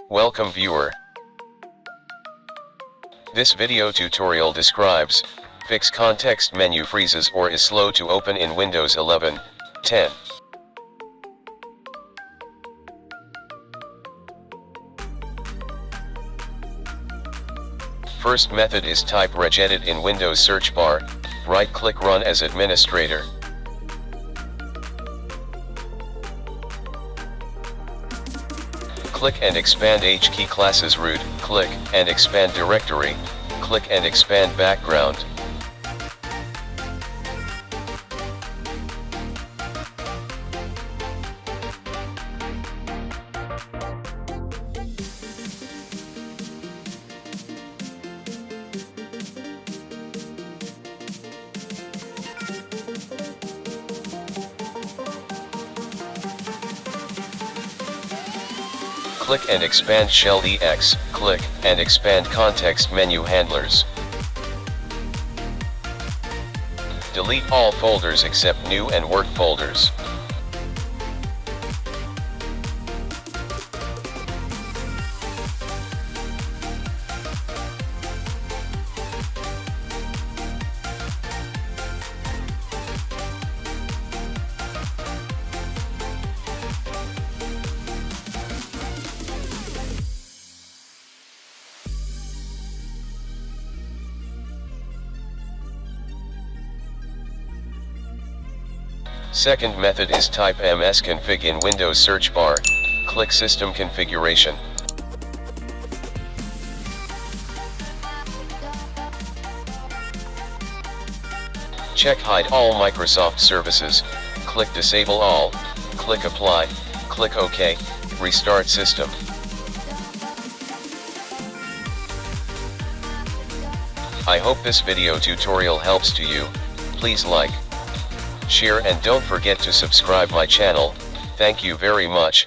Welcome viewer. This video tutorial describes, fix context menu freezes or is slow to open in Windows 11, 10. First method is type regedit in Windows search bar, right-click Run as administrator. Click and expand HKey classes root, click and expand directory, click and expand background. Click and expand Shell EX, click and expand context menu handlers. Delete all folders except new and work folders. Second method is type msconfig in Windows search bar, click System Configuration. Check Hide all Microsoft services, click Disable all, click Apply, click OK, restart system. I hope this video tutorial helps to you. Please like, share and don't forget to subscribe my channel. Thank you very much.